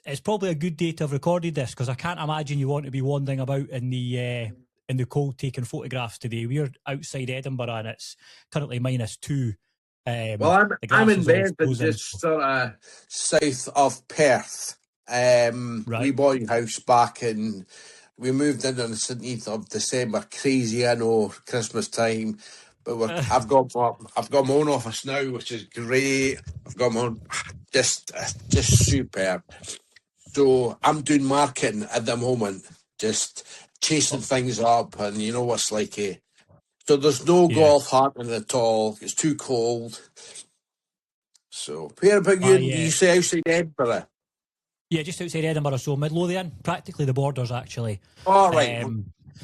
it's probably a good day to have recorded this, because I can't imagine you want to be wandering about in the cold taking photographs today. We're outside Edinburgh and it's currently -2. Well, I'm in Bedford, just sort of south of Perth. We bought a house back in. We moved in on the 17th of December. Crazy, I know, Christmas time. But I've got my own office now, which is great. I've got my own, just superb. So I'm doing marketing at the moment, just chasing things up, and you know what's like. So there's no golf happening at all. It's too cold. So where about you? You say outside Edinburgh? Yeah, just outside Edinburgh, so Midlothian, practically the borders actually. All right.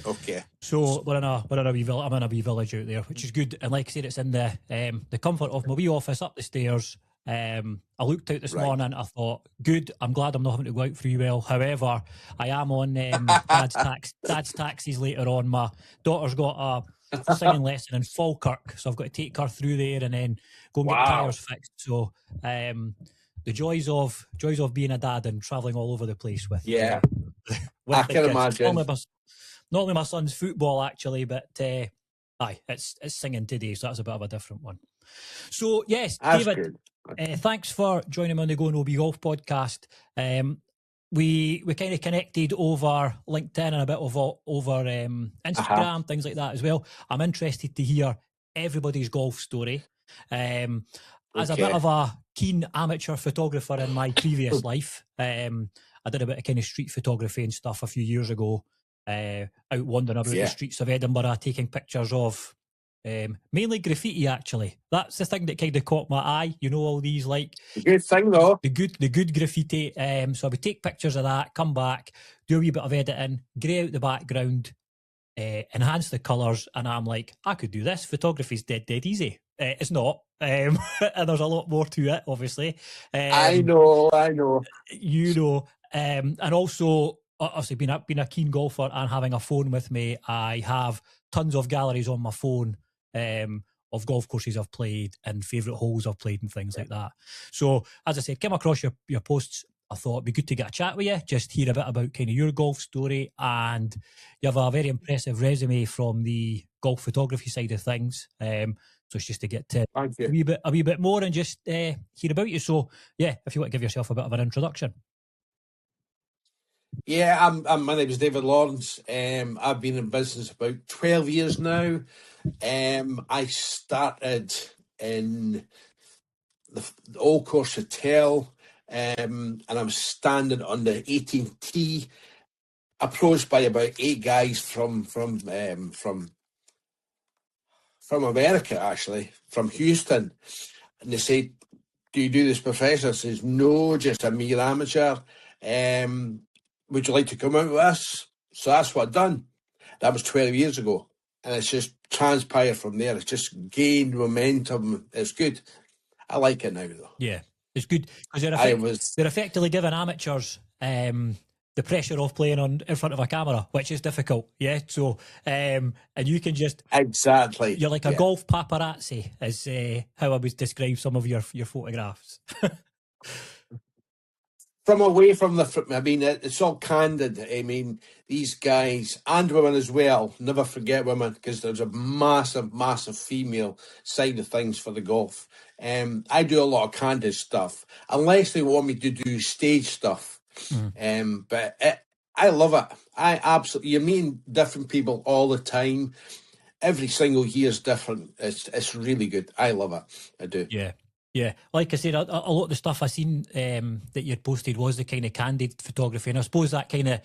Okay. So we're in a wee village. I'm in a wee village out there, which is good. And like I said, it's in the comfort of my wee office up the stairs. I looked out this morning. I thought, good. I'm glad I'm not having to go out free will. However, I am on dad's taxis later on. My daughter's got a singing lesson in Falkirk, so I've got to take her through there and then go and get tyres fixed. So the joys of being a dad and travelling all over the place with I can imagine. Not only my son's football actually, but it's singing today, so that's a bit of a different one. So yes, that's David, thanks for joining me on the Go No Be Golf podcast. We kind of connected over LinkedIn and a bit over Instagram, things like that as well. I'm interested to hear everybody's golf story. As a bit of a keen amateur photographer in my previous life, I did a bit of kind of street photography and stuff a few years ago, out wandering about the streets of Edinburgh, taking pictures of mainly graffiti. Actually, that's the thing that kind of caught my eye. You know, all these like good thing though, the good graffiti. So I would take pictures of that, come back, do a wee bit of editing, grey out the background, enhance the colours, and I'm like, I could do this. Photography's dead easy. It's not, and there's a lot more to it, obviously. I know. You know, and also, obviously, being a keen golfer and having a phone with me, I have tons of galleries on my phone of golf courses I've played and favourite holes I've played and things like that. So, as I said, came across your posts. I thought it'd be good to get a chat with you, just hear a bit about kind of your golf story, and you have a very impressive resume from the golf photography side of things. So it's just to get to a wee bit more and just hear about you. So yeah, if you want to give yourself a bit of an introduction. Yeah, my name is David Lawrence. I've been in business about 12 years now. I started in the Old Course Hotel, and I was standing on the 18th tee, approached by about 8 guys from America, actually, from Houston. And they said, do you do this professionally? I says, no, just a mere amateur. Would you like to come out with us? So that's what I've done. That was 12 years ago. And it's just transpired from there. It's just gained momentum. It's good. I like it now, though. Yeah, it's good because they're effectively giving amateurs the pressure of playing in front of a camera, which is difficult. Yeah, so and you can just You're like a golf paparazzi, is how I would describe some of your photographs. From away from I mean, it's all candid. I mean, these guys and women as well. Never forget women, because there's a massive female side of things for the golf. I do a lot of candid stuff, unless they want me to do stage stuff. But I love it. I absolutely. You're meeting different people all the time. Every single year is different. It's really good. I love it. I do. Yeah, like I said, a lot of the stuff I seen that you'd posted was the kind of candid photography, and I suppose that kind of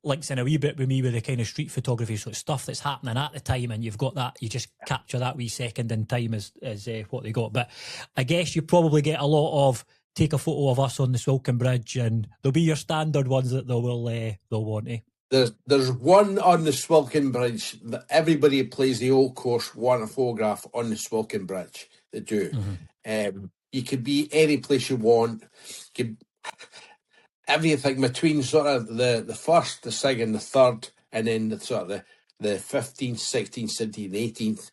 links in a wee bit with me with the kind of street photography. So it's stuff that's happening at the time, and you've got that, you just capture that wee second in time as what they got. But I guess you probably get a lot of take a photo of us on the Swilcan Bridge, and there'll be your standard ones that they'll want to. There's one on the Swilcan Bridge that everybody who plays the Old Course want a photograph on the Swilcan Bridge. They do. You could be any place you want. Everything between sort of the first, the second, the third, and then the 15th, 16th, 17th, 18th.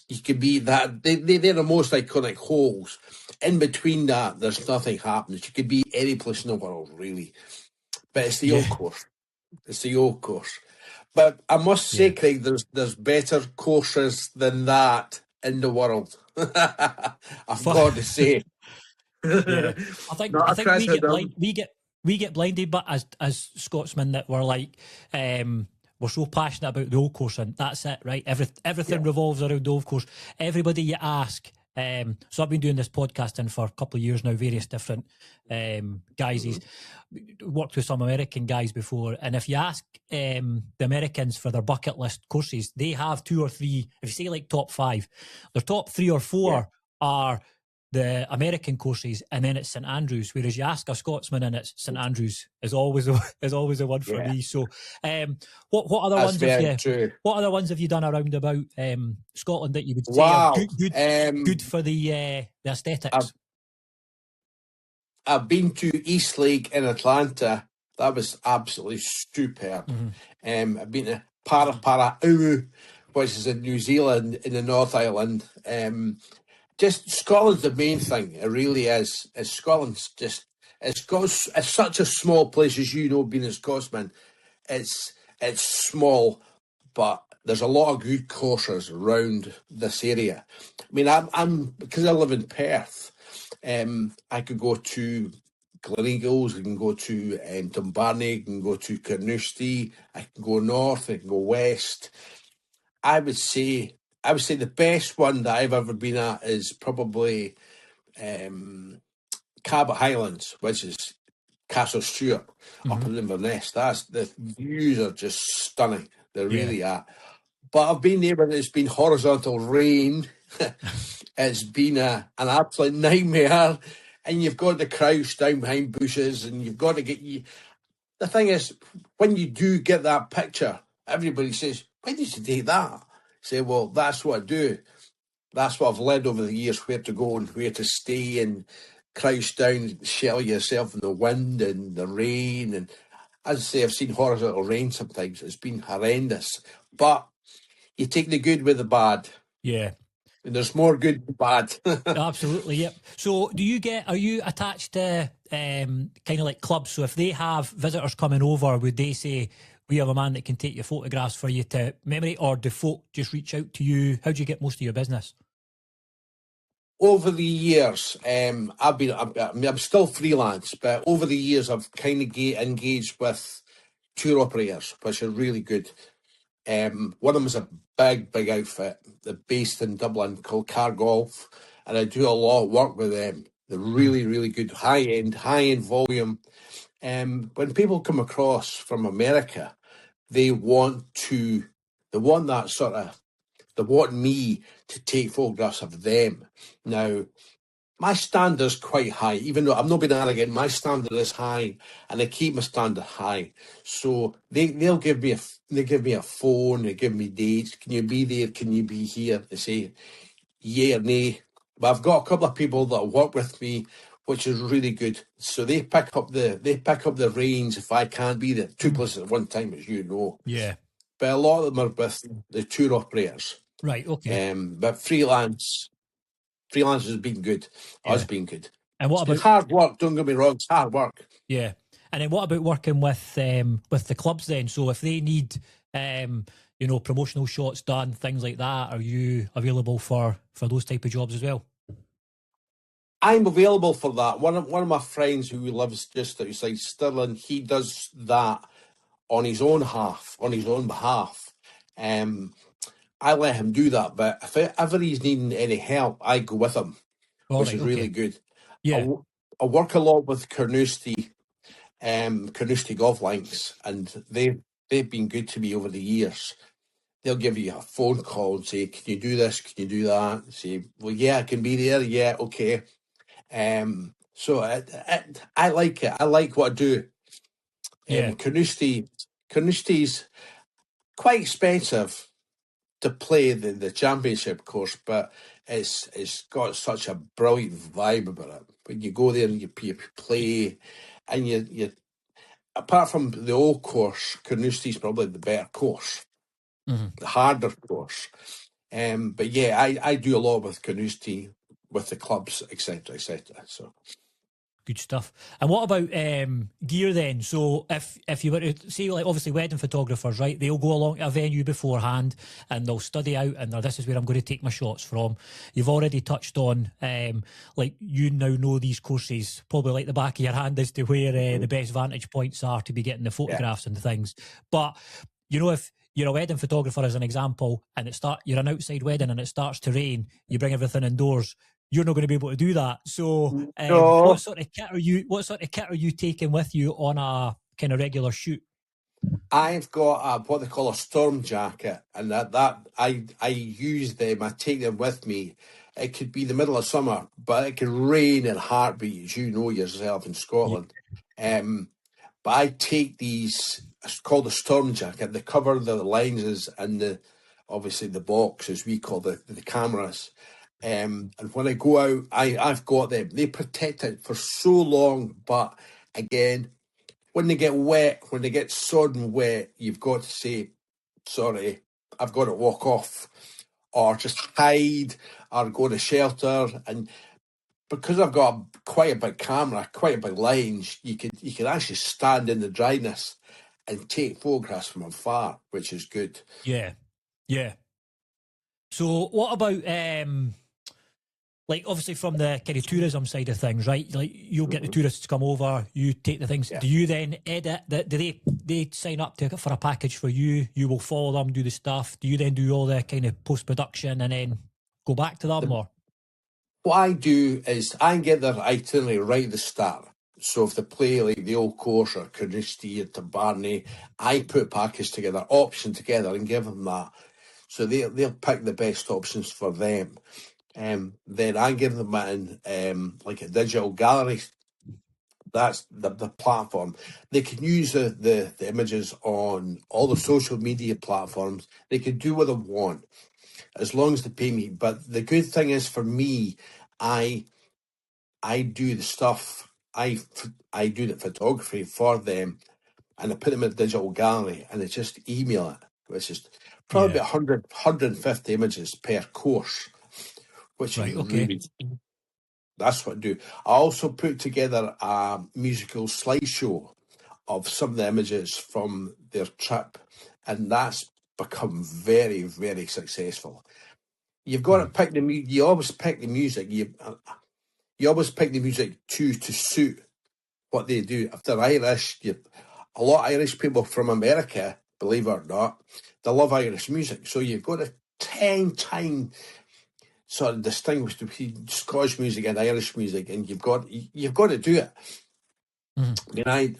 you could be that they're the most iconic holes. In between that, there's nothing happens. You could be any place in the world, really. But it's the old course. It's the old course. But I must say, Craig, there's better courses than that in the world. I've got to say. Yeah, I think we get blinded, but as Scotsmen that were like, we're so passionate about the old course, and that's it, right? Everything revolves around the old course. Everybody you ask. So I've been doing this podcasting for a couple of years now, various different guises. Worked with some American guys before, and if you ask the Americans for their bucket list courses, they have 2 or 3. If you say like top 5, their top 3 or 4 are the American courses, and then it's St Andrews. Whereas you ask a Scotsman, and it's St Andrews is always the one for me. So, what other ones have you done around about Scotland that you would say are good for the aesthetics? I've been to East Lake in Atlanta. That was absolutely superb. I've been to Paraparaumu, which is in New Zealand in the North Island. Just Scotland's the main thing. It really is. Scotland's just it's such a small place, as you know, being a Scotsman. It's small, but there's a lot of good courses around this area. I mean, I'm because I live in Perth. I could go to Gleneagles, I can go to Dumbarton, I can go to Carnoustie, I can go north, I can go west. I would say the best one that I've ever been at is probably Cabot Highlands, which is Castle Stewart up in Inverness. The views are just stunning. They really are. But I've been there when it's been horizontal rain. It's been an absolute nightmare, and you've got to crouch down behind bushes, and you've got to get you. The thing is, when you do get that picture, everybody says, "Why did you take that?" Say, well, that's what I do. That's what I've learned over the years, where to go and where to stay, and crouch down, shelter yourself in the wind and the rain. And as I say, I've seen horizontal rain sometimes. It's been horrendous. But you take the good with the bad. Yeah. And there's more good than bad. Absolutely, yep. So are you attached to kind of like clubs? So if they have visitors coming over, would they say, we have a man that can take your photographs for you to memory, or do folk just reach out to you? How do you get most of your business? Over the years, I'm still freelance, but over the years I've kind of engaged with tour operators, which are really good. One of them is a big outfit. They're based in Dublin, called Car Golf, and I do a lot of work with them. They're really good, high end volume. When people come across from America, they want that sort of. They want me to take photographs of them. Now, my standard's quite high, even though I'm not being arrogant. My standard is high, and I keep my standard high. So they'll give me a phone. They give me dates. Can you be there? Can you be here? They say yay or nay. But I've got a couple of people that work with me, which is really good. So they pick up the reins if I can't be there. 2 places at one time, as you know. Yeah. But a lot of them are with the tour operators. Right. Okay. But freelance has been good. Has been good. And what about hard work? Don't get me wrong, it's hard work. Yeah. And then what about working with the clubs then? So if they need promotional shots done, things like that, are you available for those type of jobs as well? I'm available for that. One of my friends who lives just outside Stirling, he does that on his own behalf. I let him do that, but if ever he's needing any help, I go with him, which is really good. Yeah. I work a lot with Carnoustie golf links, and they've been good to me over the years. They'll give you a phone call and say, "Can you do this? Can you do that?" Say, "Well, yeah, I can be there. Yeah, okay." So I like it. I like what I do. Carnoustie's quite expensive to play the championship course, but it's got such a brilliant vibe about it. When you go there and you play, and you apart from the old course, Carnoustie's probably the better course, the harder course. But yeah, I do a lot with Carnoustie, with the clubs, etc., etc. So. Good stuff. And what about gear then? So if you were to say, like, obviously wedding photographers, right? They'll go along to a venue beforehand and they'll study out and this is where I'm going to take my shots from. You've already touched on, like, you now know these courses probably like the back of your hand as to where the best vantage points are to be getting the photographs and things. But, you know, if you're a wedding photographer, as an example, and you're an outside wedding and it starts to rain, you bring everything indoors, you're not going to be able to do that. So, No. what sort of kit are you taking with you on a kind of regular shoot? I've got what they call a storm jacket, and that I use them. I take them with me. It could be the middle of summer, but it can rain in heartbeats. You know yourself in Scotland. Yeah. But I take these. It's called a storm jacket. They cover the lenses and obviously the box, as we call the cameras. And when I go out, I've got them. They protect it for so long, but again, when they get wet, when they get sodden wet, you've got to say, sorry, I've got to walk off, or just hide, or go to shelter. And because I've got quite a big camera, quite a big lens, you can actually stand in the dryness and take photographs from afar, which is good. Yeah, yeah. So what about like, obviously from the kind of tourism side of things, right? Like, you'll get the tourists to come over, you take the things. Yeah. Do you then edit? Do they sign up for a package for you? You will follow them, do the stuff. Do you then do all the kind of post production and then go back to them, or? What I do is I get their itinerary right at the start. So if they play like the Old Course or Carnoustie or to Barney, I put package together, option together, and give them that. So they'll pick the best options for them. Then I give them in like a digital gallery. That's the platform. They can use the images on all the social media platforms. They can do what they want as long as they pay me. But the good thing is, for me, I do the stuff. I do the photography for them, and I put them in a digital gallery, and they just email it, which is probably about 150 images per course, which is really. That's what I do. I also put together a musical slideshow of some of the images from their trip, and that's become very, very successful. You've got to pick you always pick the music. You always pick the music to suit what they do. If they're Irish, a lot of Irish people from America, believe it or not, they love Irish music. So you've got to 10 times sort of distinguish between Scottish music and Irish music, and you've got to do it. Mm-hmm. And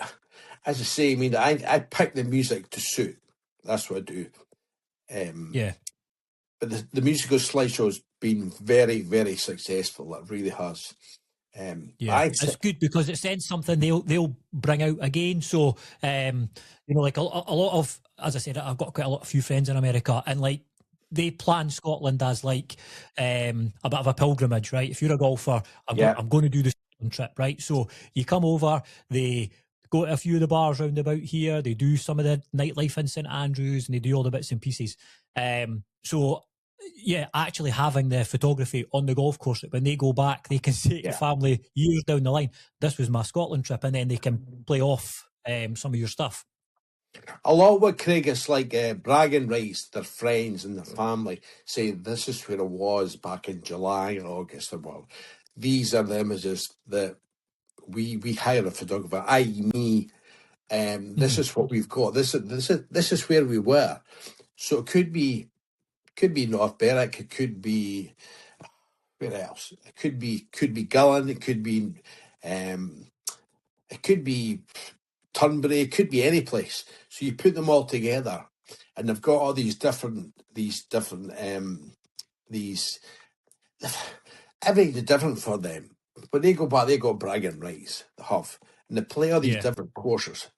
as I say, I pick the music to suit. That's what I do. But the musical slideshow has been very, very successful. It really has. It's good because it sends something they'll bring out again. So, like a lot of, as I said, I've got quite a few friends in America, and like, they plan Scotland as like a bit of a pilgrimage, right? If you're a golfer, I'm going to do the trip, right? So you come over, they go to a few of the bars round about here, they do some of the nightlife in St Andrews, and they do all the bits and pieces. So yeah, actually having the photography on the golf course, when they go back, they can say to family years down the line, this was my Scotland trip, and then they can play off some of your stuff. A lot with Craig is like bragging rights. Their friends and their family say, this is where I was back in July or August. Or these are the images that we hire a photographer, i.e. me. This is what we've got. This is where we were. So it could be North Berwick. It could be, where else? It could be Gullen. It could be Turnberry. It could be any place. So you put them all together, and they've got all everything's different for them. When they go back, they got bragging rights. They have, and they play all these different courses.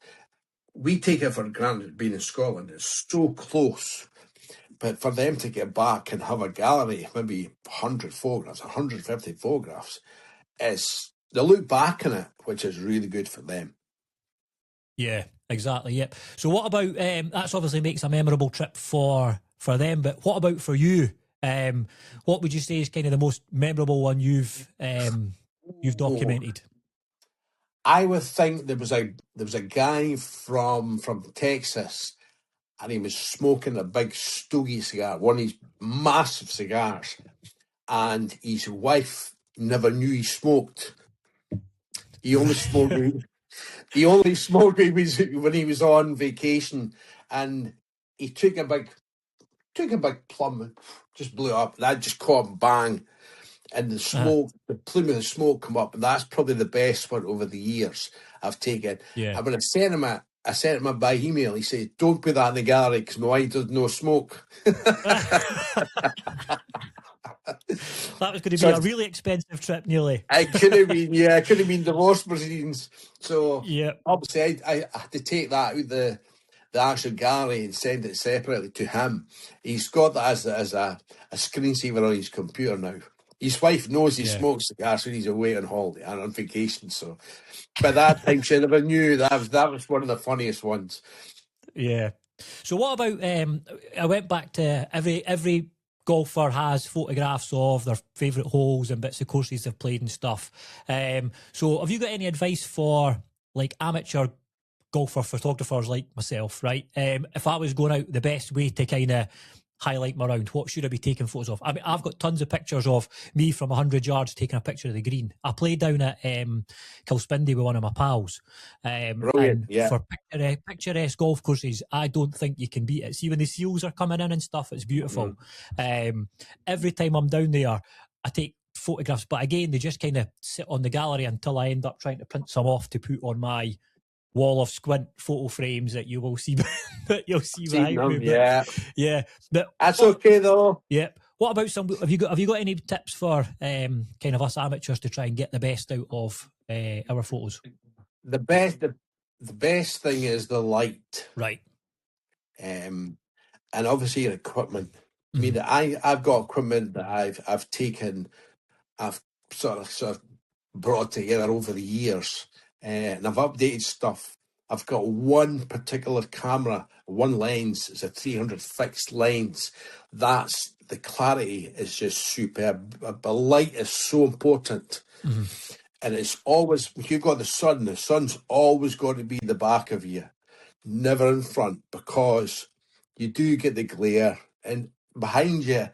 We take it for granted being in Scotland. It's so close. But for them to get back and have a gallery, maybe 100 photographs, 150 photographs, they look back on it, which is really good for them. Yeah, exactly. Yep. So what about, that's obviously makes a memorable trip for them, but what about for you? What would you say is kind of the most memorable one you've documented? I would think there was a guy from Texas, and he was smoking a big stogie cigar, one of these massive cigars, and his wife never knew he smoked. He only smoked. He only smoked when he was on vacation, and he took a big plum and just blew up, and I just caught him bang, and the smoke, the plume of the smoke come up, and that's probably the best one over the years I've taken. Yeah. And when I sent him by email, he said, "Don't put that in the gallery because my wife does no smoke." That was going to be a really expensive trip, nearly. It could have been, yeah, it could have been divorce proceedings. So obviously I had to take that out the actual gallery and send it separately to him. He's got that as a screensaver on his computer now. His wife knows he smokes cigars when he's away on holiday and on vacation. So by that time she never knew. That was one of the funniest ones. Yeah. So what about I went back to every golfer has photographs of their favourite holes and bits of courses they've played and stuff. So have you got any advice for like amateur golfer photographers like myself, right? If I was going out, the best way to kind of highlight my round, what should I be taking photos of? I mean, I've got tons of pictures of me from 100 yards taking a picture of the green. I played down at Kilspindy with one of my pals. Brilliant, yeah. For picturesque golf courses, I don't think you can beat it. See, when the seals are coming in and stuff, it's beautiful. Every time I'm down there, I take photographs, but again, they just kind of sit on the gallery until I end up trying to print some off to put on my wall of squint photo frames that you will see that you'll see behind me. Yeah. But that's okay though. Yeah. What about have you got any tips for kind of us amateurs to try and get the best out of our photos? The best thing is the light. Right. And obviously your equipment. I mean, I've got equipment that I've taken, I've sort of brought together over the years. And I've updated stuff. I've got one particular camera, one lens. It's a 300 fixed lens. That's the clarity is just superb. But light is so important, and it's always if you've got the sun's always got to be the back of you, never in front, because you do get the glare, and behind you.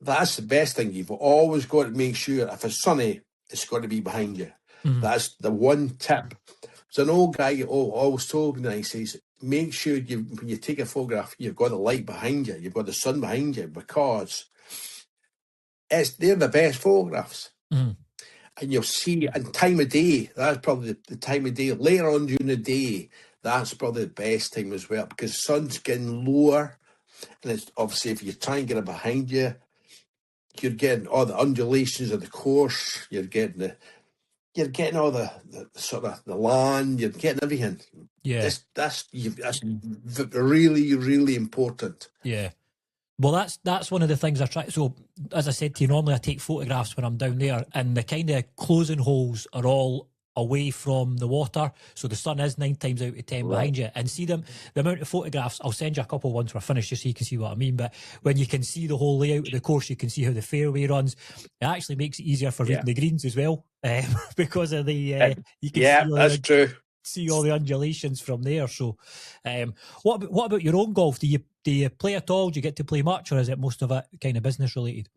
That's the best thing. You've always got to make sure if it's sunny, it's got to be behind you. That's the one tip. So an old guy always told me, he says, make sure when you take a photograph, you've got the light behind you, you've got the sun behind you, because they're the best photographs. And you'll see, and time of day, that's probably the time of day. Later on during the day, that's probably the best time as well, because the sun's getting lower, and it's obviously if you try and get it behind you, you're getting all the undulations of the course, you're getting all the sort of the land, you're getting everything. Yeah. That's really, really important. Yeah. Well, that's one of the things I try. So, as I said to you, normally I take photographs when I'm down there, and the kind of closing holes are all away from the water, so the sun is 9 times out of 10 behind you. And see the amount of photographs, I'll send you a couple once we're finished just so you can see what I mean, but when you can see the whole layout of the course, you can see how the fairway runs. It actually makes it easier for reading the greens as well, because of the you can that's true. See all the undulations from there. So what about your own golf? Do you play at all? Do you get to play much, or is it most of it kind of business related?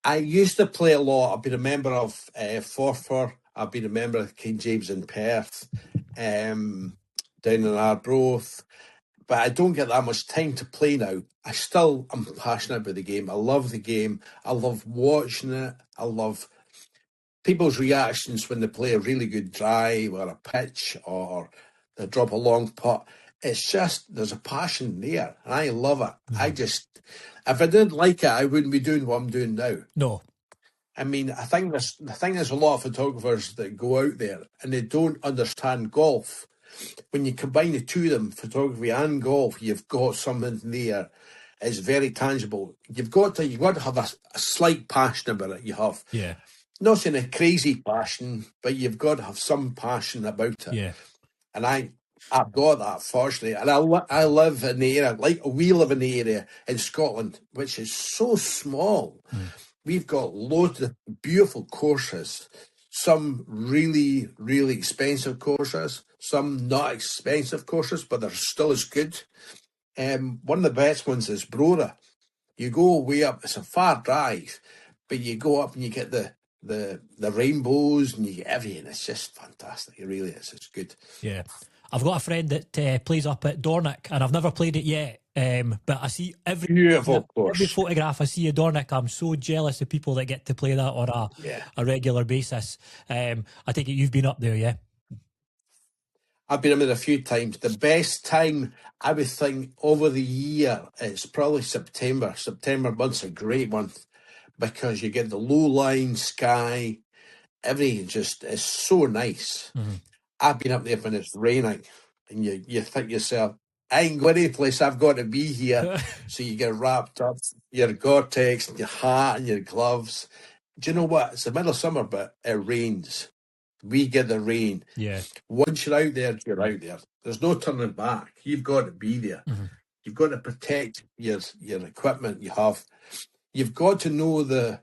I used to play a lot. I've been a member of Forfar. I've been a member of King James in Perth, down in Arbroath. But I don't get that much time to play now. I'm passionate about the game. I love the game. I love watching it. I love people's reactions when they play a really good drive or a pitch or they drop a long putt. It's just, there's a passion there, and I love it. If I didn't like it, I wouldn't be doing what I'm doing now. No. I mean, I think there's a lot of photographers that go out there and they don't understand golf. When you combine the two of them, photography and golf, you've got something there. It's very tangible. You've got to have a slight passion about it. You have. Yeah. Not saying a crazy passion, but you've got to have some passion about it. Yeah. And I've got that, fortunately. And I live in the area, like we live in the area in Scotland, which is so small. We've got loads of beautiful courses, some really, really expensive courses, some not expensive courses, but they're still as good. One of the best ones is Brora. You go way up, it's a far drive, but you go up and you get the rainbows and you get everything. It's just fantastic. It really is. It's good. Yeah. I've got a friend that plays up at Dornoch, and I've never played it yet. But I see every photograph I see of Dornoch. I'm so jealous of people that get to play that on a regular basis. I take it you've been up there, yeah? I've been up there a few times. The best time, I would think, over the year, it's probably September. September month's a great month because you get the low-lying sky. Everything just is so nice. I've been up there when it's raining, and you think to yourself, I ain't going any place, I've got to be here. So you get wrapped up, your Gore-Tex, and your hat, and your gloves. Do you know what? It's the middle of summer, but it rains. We get the rain. Yeah. Once you're out there, you're out there. There's no turning back. You've got to be there. You've got to protect your equipment you have. You've got to know the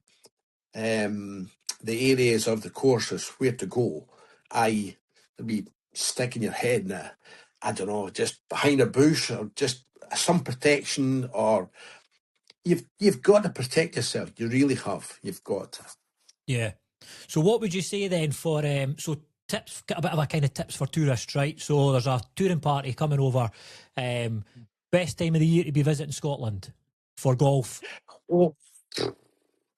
areas of the courses where to go. I be sticking your head in a, I don't know, just behind a bush or just some protection, or you've got to protect yourself. You really have. You've got to. Yeah. So what would you say then for tips, a bit of a kind of tips for tourists, right? So there's a touring party coming over. Best time of the year to be visiting Scotland for golf? Well,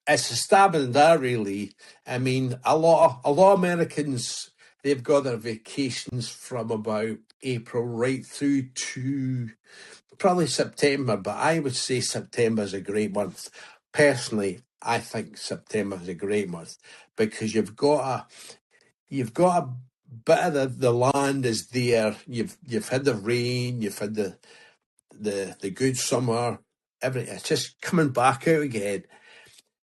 it's a stab in that, really. I mean, a lot of Americans, they've got their vacations from about April right through to probably September, but I would say September is a great month. Personally, I think September is a great month because you've got a bit of the land is there. You've had the rain, you've had the good summer, everything. It's just coming back out again.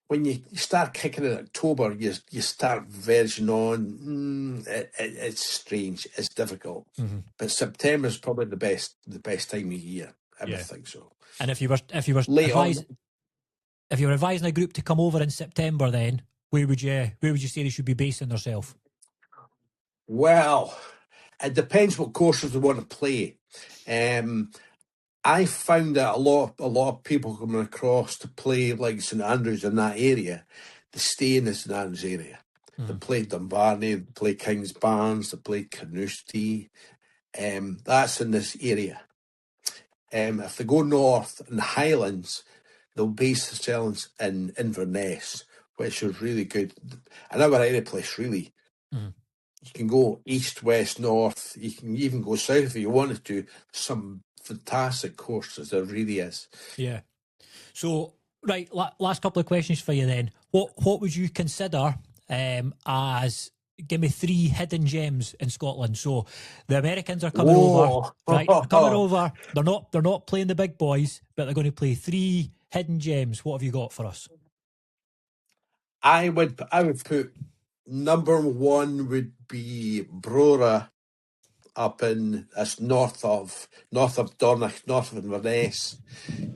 When you start kicking in October, you start verging on. It's strange. It's difficult, but September is probably the best time of year. I would think so. And if you were advising a group to come over in September, then where would you say they should be basing themselves? Well, it depends what courses they want to play. I found that a lot of people coming across to play like St Andrews in that area, they stay in the St Andrews area. They play Dumbarton, they play Kingsbarns, they play Carnoustie. That's in this area. If they go north in the Highlands, they'll base themselves in Inverness, which is really good. And about any place, really. You can go east, west, north. You can even go south if you wanted to. Some fantastic courses, there really is. Yeah. So, right, last couple of questions for you then. What would you consider as, give me 3 hidden gems in Scotland? So the Americans are coming over, right? They're coming over. They're not playing the big boys, but they're going to play 3 hidden gems. What have you got for us? I would put number 1 would be Brora, up in that's north of Dornoch, north of Inverness.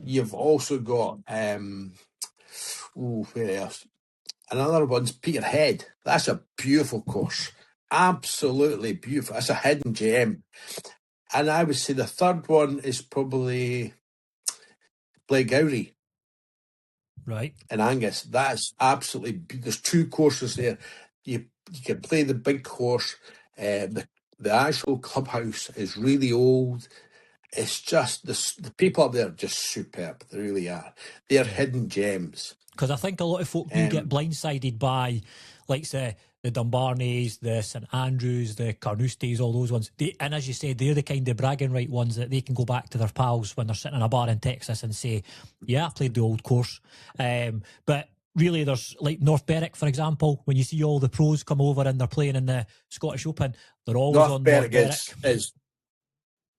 You've also got where else? Another one's Peterhead. That's a beautiful course. Absolutely beautiful. That's a hidden gem. And I would say the third one is probably Blairgowrie. Right. In Angus. That's absolutely, there's 2 courses there. You can play the big course. The actual clubhouse is really old. It's just the people up there are just superb. They really are. They're hidden gems. Because I think a lot of folk do get blindsided by, like, the Dumbartons, the St Andrews, the Carnousties, all those ones. And as you said, they're the kind of bragging right ones that they can go back to their pals when they're sitting in a bar in Texas and say, yeah, I played the old course. But really, there's like North Berwick, for example, when you see all the pros come over and they're playing in the Scottish Open, they're always on North Berwick.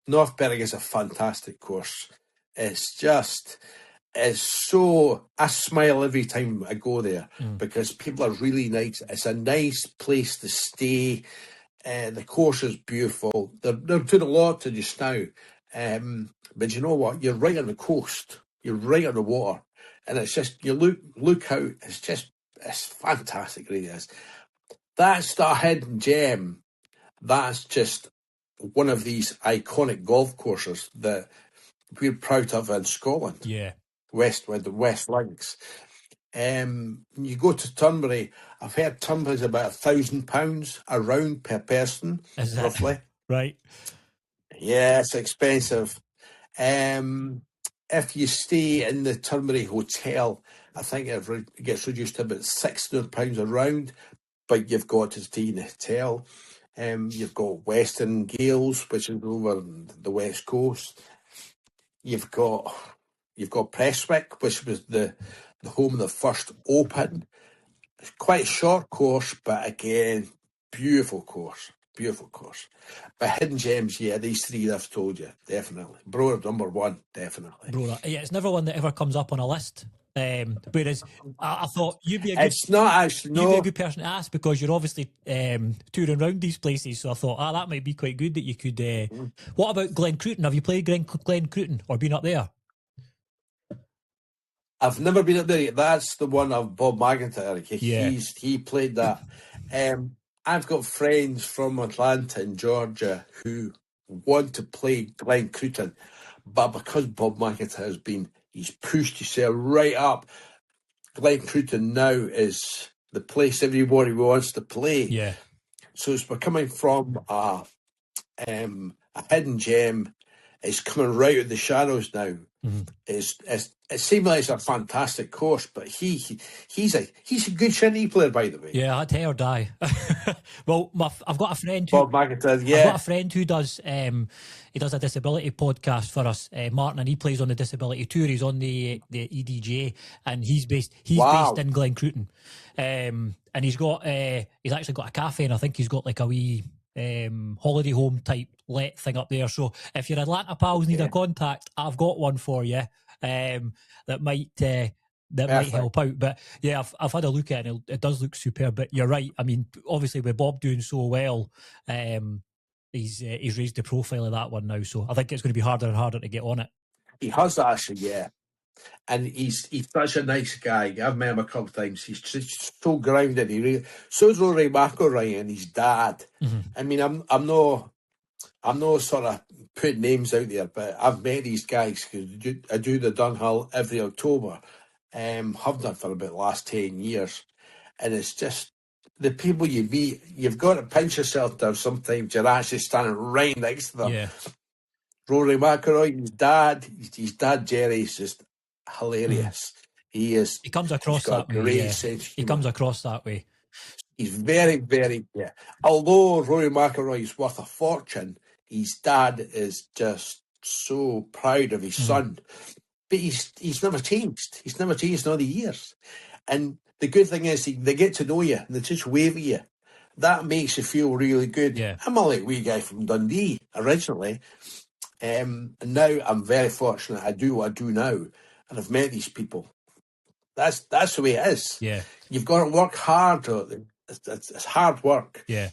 North Berwick is a fantastic course. It's so, I smile every time I go there because people are really nice. It's a nice place to stay. The course is beautiful. They're doing a lot to just now. But you know what? You're right on the coast. You're right on the water. And it's just, you look out, it's fantastic, it really is. That's the hidden gem. That's just one of these iconic golf courses that we're proud of in Scotland. Yeah. With the West Links. You go to Turnberry, I've heard Turnberry's about £1,000 a round per person, roughly. Right. Yeah, it's expensive. If you stay in the Turnberry Hotel, I think it gets reduced to about £600 a round, but you've got to stay in the hotel. You've got Western Gales, which is over the west coast. You've got Prestwick, which was the home of the first Open. It's quite a short course, but again, beautiful course. But hidden gems, yeah, these three I've told you, definitely. Brora number one, definitely. Brora, yeah, it's never one that ever comes up on a list. Whereas I thought you'd be a good, you'd be a good person to ask, because you're obviously touring around these places. So I thought, that might be quite good that you could. What about Glen Cruton? Have you played Glen Cruton or been up there? I've never been up there yet. That's the one of Bob McIntyre. He played that. I've got friends from Atlanta and Georgia who want to play Glen Cruton, but because Bob McIntyre's he's pushed himself right up. Glen Cruton now is the place everybody wants to play. Yeah. So it's becoming from a hidden gem. It's coming right out of the shadows now. Mm-hmm. It seems like it's a fantastic course, but he's a good shinny player, by the way. Yeah, I'd heard well, I've got a friend Bob McIntyre, yeah. I've got a friend who does he does a disability podcast for us, Martin, and he plays on the disability tour. He's on the EDJ, and he's based in Glen Cruton, and he's actually got a cafe, and I think he's got like a wee holiday home type let thing up there. So if your Atlanta pals need a contact, I've got one for you that might help out. But yeah, I've had a look at it, and it does look superb. But you're right. I mean, obviously with Bob doing so well, he's raised the profile of that one now. So I think it's going to be harder and harder to get on it. He has actually, yeah. And he's such a nice guy. I've met him a couple of times. He's just so grounded. So is Rory McIlroy and his dad. Mm-hmm. I mean, I'm no sort of putting names out there, but I've met these guys because I do the Dunhill every October. Have done for about the last 10 years. And it's just the people you meet, you've got to pinch yourself down sometimes. You're actually standing right next to them. Yeah. Rory McIlroy, his dad Jerry is just hilarious. He comes across that way. He comes across that way. He's very, very, yeah. Although Rory McIlroy is worth a fortune, his dad is just so proud of his son. But he's never changed. He's never changed in all the years. And the good thing is they get to know you and they just wave at you. That makes you feel really good. Yeah. I'm a like wee guy from Dundee originally. And now I'm very fortunate. I do what I do now. And I've met these people. That's the way it is. Yeah. You've got to work hard. It's hard work. Yeah.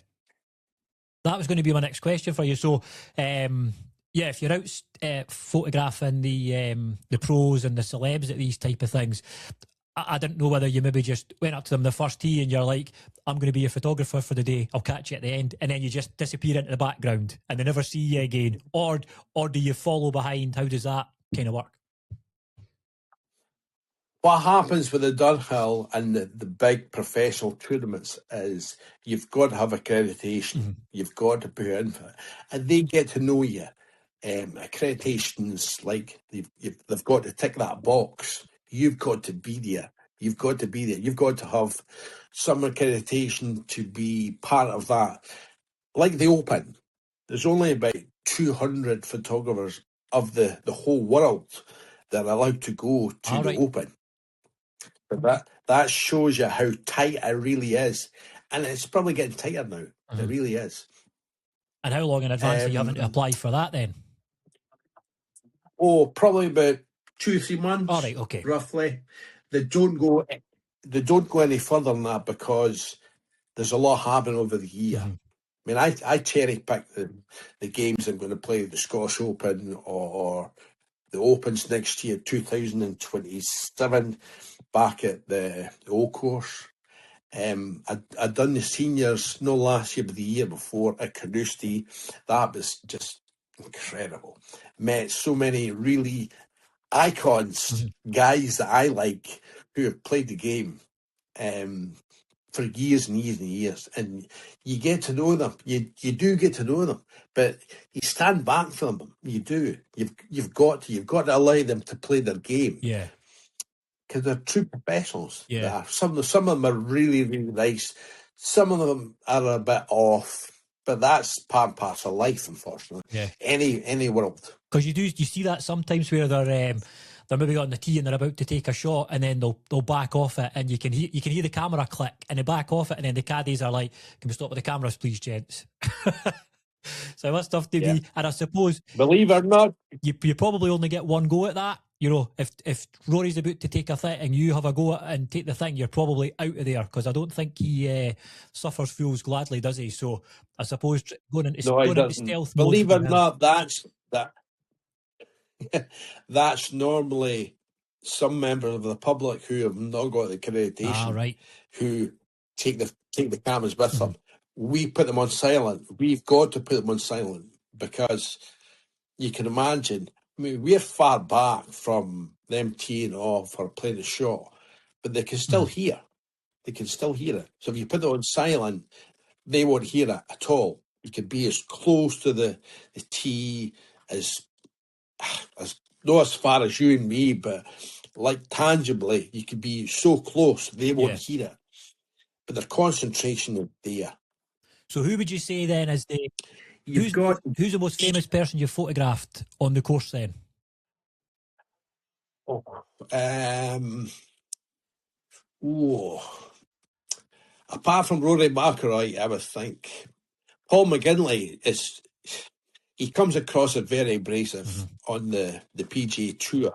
That was going to be my next question for you. So, if you're out photographing the pros and the celebs at these type of things, I didn't know whether you maybe just went up to them the first tee and you're like, I'm going to be your photographer for the day, I'll catch you at the end, and then you just disappear into the background and they never see you again, or do you follow behind? How does that kind of work? What happens with the Dunhill and the big professional tournaments is you've got to have accreditation. Mm-hmm. You've got to put in for it, and they get to know you. Accreditations, like they've got to tick that box. You've got to be there. You've got to be there. You've got to have some accreditation to be part of that. Like the Open, there's only about 200 photographers of the whole world that are allowed to go to the Open. But that shows you how tight it really is. And it's probably getting tighter now. Mm-hmm. It really is. And how long in advance are you having to apply for that then? Oh, probably about 2-3 months. All right, okay. Roughly. They don't go any further than that because there's a lot happening over the year. Mm-hmm. I mean, I cherry pick the games I'm going to play, the Scottish Open or the Opens next year, 2027, back at the Old Course. I'd done the seniors, not last year, but the year before at Carnoustie. That was just incredible. Met so many really icons, guys that I like, who have played the game for years and years and years, and you get to know them. You do get to know them, but you stand back from them. You do. You've got to allow them to play their game. Yeah. Because they're true professionals. Yeah. Some of them are really, really nice. Some of them are a bit off, but that's part and parcel of life, unfortunately. Yeah. Any world. Because you see that sometimes where they're maybe on the tee and they're about to take a shot, and then they'll back off it, and you can hear the camera click, and they back off it, and then the caddies are like, "Can we stop with the cameras, please, gents?" So that's tough to be. And I suppose, believe it or not, you probably only get one go at that. You know, if Rory's about to take a thing and you have a go at it and take the thing, you're probably out of there, because I don't think he suffers fools gladly, does he? So I suppose going into stealth mode. Believe it or not, that's normally some members of the public who have not got the accreditation, who take the cameras with them. We put them on silent. We've got to put them on silent, because you can imagine, I mean, we're far back from them teeing off or playing a shot, but they can still hear. They can still hear it. So if you put it on silent, they won't hear it at all. You could be as close to the tee as not as far as you and me, but like tangibly, you could be so close, they won't hear it. But their concentration is there. So who would you say then is who's the most famous person you've photographed on the course then? Apart from Rory McIlroy, I would think Paul McGinley he comes across as very abrasive on the PGA Tour,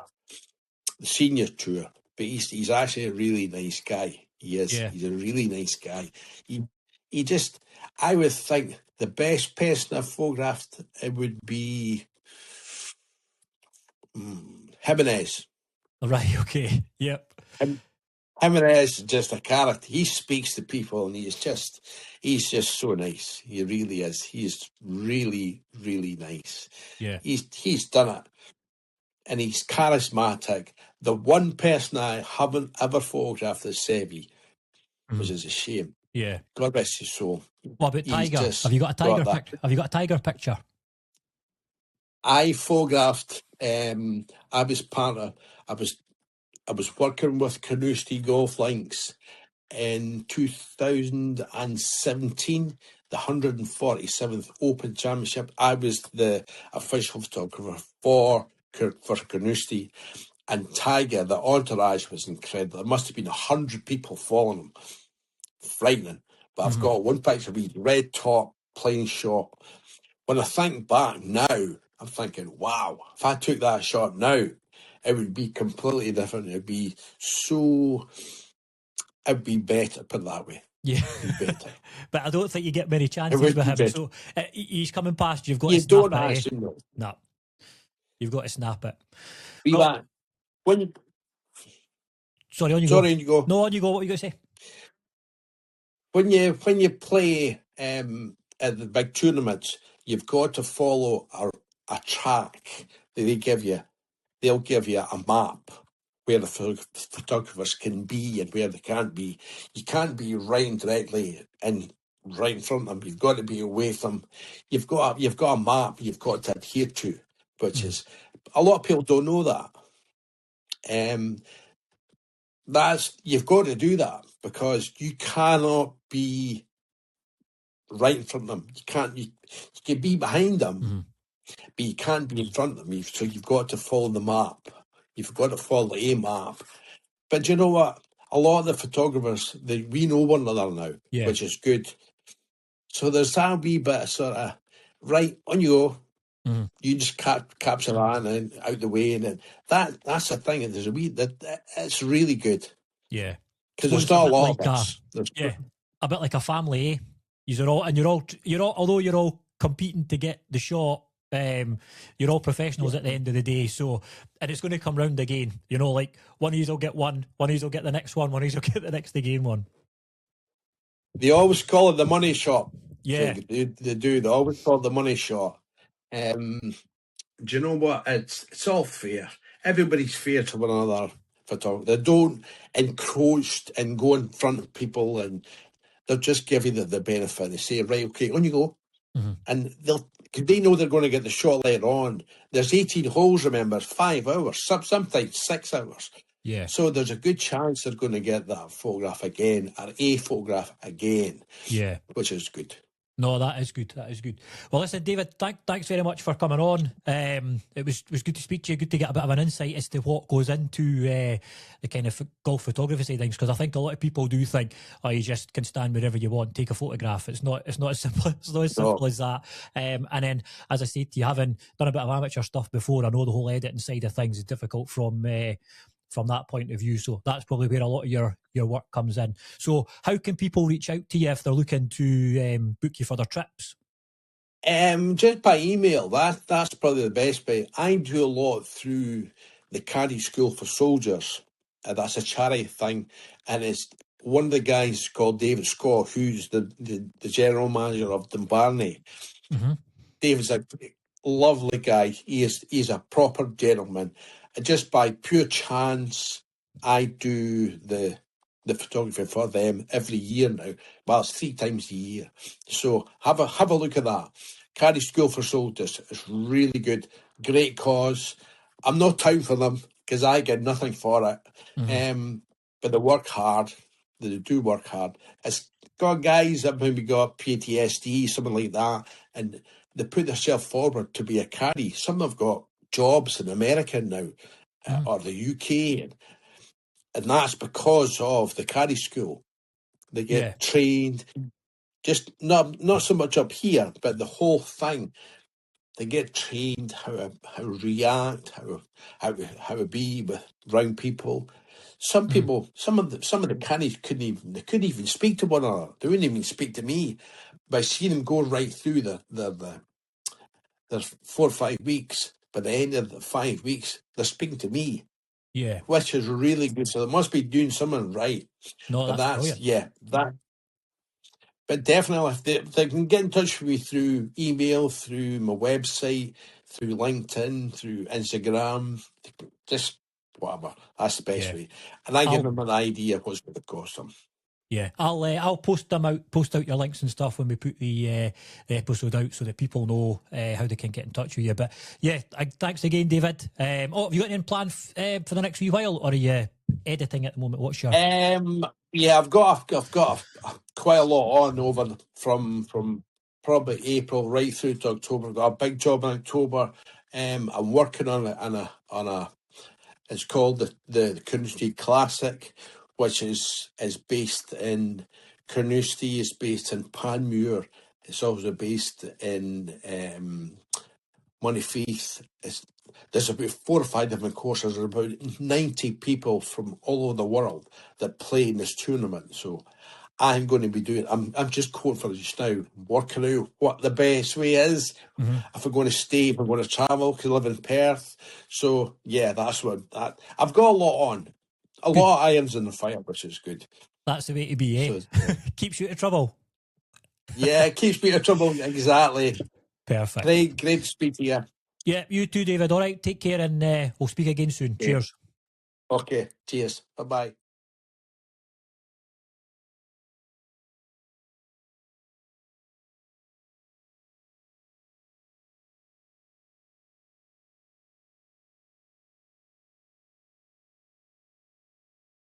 the senior tour, but he's actually a really nice guy. He is. Yeah. He's a really nice guy. He just, I would think the best person I've photographed, it would be Jimenez. Right, okay, yep. Jimenez is just a character. He speaks to people, and he's just so nice. He really is. He's really, really nice. Yeah. He's done it, and he's charismatic. The one person I haven't ever photographed is Sevi, which is a shame. Yeah. God rest his soul. What about Tiger? Have you got a Tiger picture? Have you got a Tiger picture? I photographed. I was working with Carnoustie Golf Links in 2017, the 147th Open Championship. I was the official photographer for Carnoustie, and Tiger, the entourage was incredible. There must have been 100 people following him. Frightening. But I've got one picture with red top, playing shot. When I think back now, I'm thinking, wow, if I took that shot now, it would be completely different. It would be better, put it that way. Yeah. It'd be better. But I don't think you get many chances with him. Better. So he's coming past, you've got to snap it. No. You've got to snap it. Sorry, on you go. No, on you go. What were you going to say? When you play at the big tournaments, you've got to follow a track that they give you. They'll give you a map where the photographers can be and where they can't be. You can't be right directly and right in front of them. You've got to be away from them. You've got a map you've got to adhere to, which is, a lot of people don't know that. You've got to do that, because you cannot be right in front of them. You can be behind them, but you can't be in front of them. So you've got to follow the map. You've got to follow a map. But you know what? A lot of the photographers, we know one another now, which is good. So there's that wee bit of sort of, right, on you go. You just capture that and out the way, and then that's the thing. There's it's really good. Yeah, because there's not a lot of us. A bit like a family, eh? You're all, although you're all competing to get the shot, you're all professionals at the end of the day. So, and it's going to come round again. Like one of you will get one of you will get the next one of you will get the next again one. They always call it the money shot. Yeah. They do. They always call it the money shot. Do you know what? It's all fair. Everybody's fair to one another. They don't encroach and go in front of people, and they'll just give you the benefit. They say, right, okay, on you go. Mm-hmm. And they know they're going to get the shot later on. There's 18 holes, remember, 5 hours, sometimes 6 hours. Yeah. So there's a good chance they're going to get that photograph again, or a photograph again. Yeah. Which is good. No, that is good. That is good. Well, listen, David, thanks very much for coming on. It was good to speak to you. Good to get a bit of an insight as to what goes into the kind of golf photography side of things. Because I think a lot of people do think, oh, you just can stand wherever you want, take a photograph. It's not as simple. It's not as simple as that. And then, as I said to you, having done a bit of amateur stuff before, I know the whole editing side of things is difficult from that point of view. So that's probably where a lot of your work comes in. So how can people reach out to you if they're looking to book you for their trips? Just by email. That's probably the best way. I do a lot through the Caddy School for Soldiers. That's a charity thing. And it's one of the guys called David Scott, who's the general manager of Dumbarton. Mm-hmm. David's a lovely guy. He's a proper gentleman. Just by pure chance, I do the photography for them every year now. Well, it's 3 times a year. So have a look at that. Caddy School for Soldiers. It's really good. Great cause. I'm not down for them because I get nothing for it. Mm-hmm. But they work hard. They do work hard. It's got guys that maybe got PTSD, something like that, and they put themselves forward to be a caddy. Some have got jobs in America now, or the UK, and that's because of the caddy school. They get trained, just not so much up here, but the whole thing. They get trained how to react, how to be with around people. Some people, some of the caddies couldn't even speak to one another. They wouldn't even speak to me. But I see them go right through the 4 or 5 weeks. By the end of the 5 weeks, they're speaking to me. Yeah. Which is really good. So they must be doing something right. No, that's brilliant. But definitely, if they can get in touch with me through email, through my website, through LinkedIn, through Instagram, just whatever. That's the best way. And I give them an idea of what's going to cost them. Yeah, I'll post out your links and stuff when we put the episode out so that people know how they can get in touch with you. But yeah, thanks again, David. Have you got any plan for the next wee while, or are you editing at the moment? What's your? Yeah, I've got quite a lot on over from probably April right through to October. I've got a big job in October. I'm working on a. It's called the Carnoustie Classic, which is based in Carnoustie, is based in Panmure. It's also based in Montefieth. There's about 4 or 5 different courses. There's about 90 people from all over the world that play in this tournament. So I'm going to be doing. I'm just quoting for just now, working out what the best way is. Mm-hmm. If we're going to stay, if we're going to travel, because I live in Perth. So yeah, that's what I've got a lot on. A lot of irons in the fire, which is good. That's the way to be, eh? So, keeps you out of trouble. Yeah, it keeps me out of trouble. Exactly. Perfect. Great to speak to you. Yeah, you too, David. All right, take care, and we'll speak again soon. Yeah. Cheers. Okay, cheers. Bye-bye.